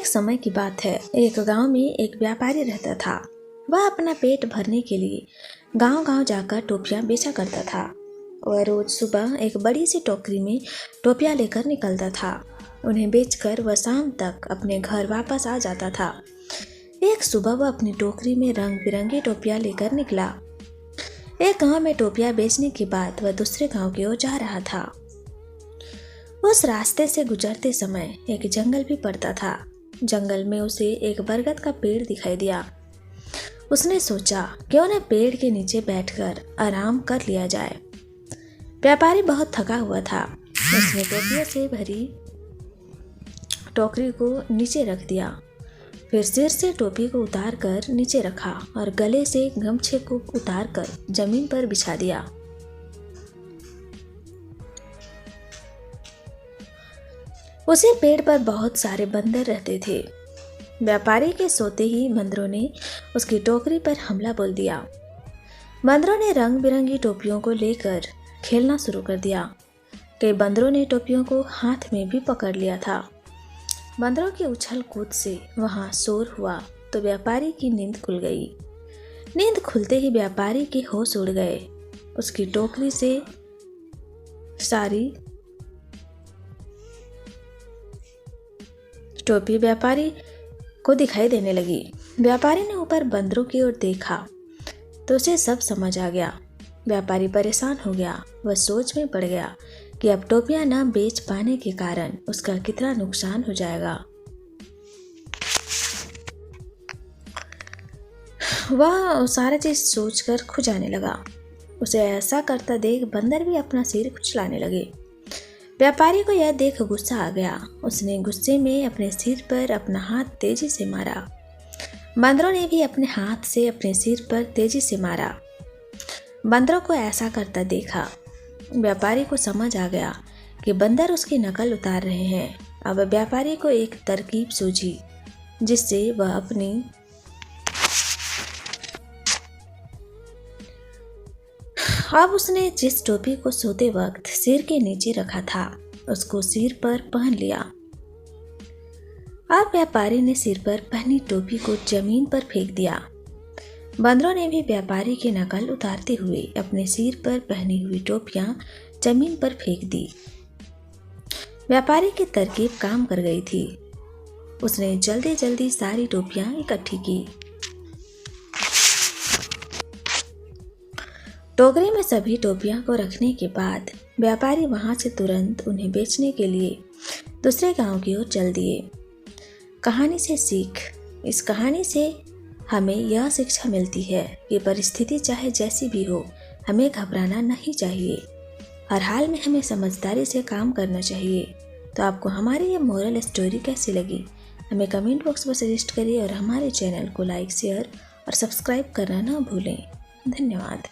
एक समय की बात है। एक गांव में एक व्यापारी रहता था। वह अपना पेट भरने के लिए गांव-गांव जाकर टोपियां बेचा करता था। वह रोज सुबह एक बड़ी सी टोकरी में टोपियां लेकर निकलता था। उन्हें बेचकर वह शाम तक अपने घर वापस आ जाता था। एक सुबह वह अपनी टोकरी में रंग बिरंगी टोपियां लेकर निकला। एक गांव में टोपियां बेचने के बाद वह दूसरे गांव की ओर जा रहा था। उस रास्ते से गुजरते समय एक जंगल भी पड़ता था। जंगल में उसे एक बरगद का पेड़ दिखाई दिया। उसने सोचा क्यों न पेड़ के नीचे बैठकर आराम कर लिया जाए। व्यापारी बहुत थका हुआ था। उसने टोपियों से भरी टोकरी को नीचे रख दिया, फिर सिर से टोपी को उतार कर नीचे रखा और गले से गमछे को उतार कर जमीन पर बिछा दिया। उसी पेड़ पर बहुत सारे बंदर रहते थे। व्यापारी के सोते ही बंदरों ने उसकी टोकरी पर हमला बोल दिया। बंदरों ने रंग बिरंगी टोपियों को लेकर खेलना शुरू कर दिया। कई बंदरों ने टोपियों को हाथ में भी पकड़ लिया था। बंदरों की उछल कूद से वहां शोर हुआ तो व्यापारी की नींद खुल गई। नींद खुलते ही व्यापारी के होश उड़ गए। उसकी टोकरी से सारी टोपी व्यापारी को दिखाई देने लगी। व्यापारी ने ऊपर बंदरों की ओर देखा तो उसे सब समझ आ गया। व्यापारी परेशान हो गया। वह सोच में पड़ गया कि अब टोपियां न बेच पाने के कारण उसका कितना नुकसान हो जाएगा। वह सारा चीज सोचकर खुजाने लगा। उसे ऐसा करता देख बंदर भी अपना सिर खुजलाने लगे। व्यापारी को यह देख गुस्सा आ गया। उसने गुस्से में अपने सिर पर अपना हाथ तेजी से मारा। बंदरों ने भी अपने हाथ से अपने सिर पर तेजी से मारा। बंदरों को ऐसा करता देखा व्यापारी को समझ आ गया कि बंदर उसकी नकल उतार रहे हैं। अब व्यापारी को एक तरकीब सूझी जिससे वह अपनी अब उसने जिस टोपी को सोते वक्त सिर के नीचे रखा था उसको सिर पर पहन लिया। अब व्यापारी ने सिर पर पहनी टोपी को जमीन पर फेंक दिया। बंदरों ने भी व्यापारी की नकल उतारते हुए अपने सिर पर पहनी हुई टोपियां जमीन पर फेंक दी। व्यापारी की तरकीब काम कर गई थी। उसने जल्दी जल्दी सारी टोपियां इकट्ठी की। टोकरी में सभी टोपियां को रखने के बाद व्यापारी वहां से तुरंत उन्हें बेचने के लिए दूसरे गांव की ओर चल दिए। कहानी से सीख। इस कहानी से हमें यह शिक्षा मिलती है कि परिस्थिति चाहे जैसी भी हो हमें घबराना नहीं चाहिए। हर हाल में हमें समझदारी से काम करना चाहिए। तो आपको हमारी ये मोरल स्टोरी कैसी लगी हमें कमेंट बॉक्स में सजेस्ट करिए और हमारे चैनल को लाइक शेयर और सब्सक्राइब करना ना भूलें। धन्यवाद।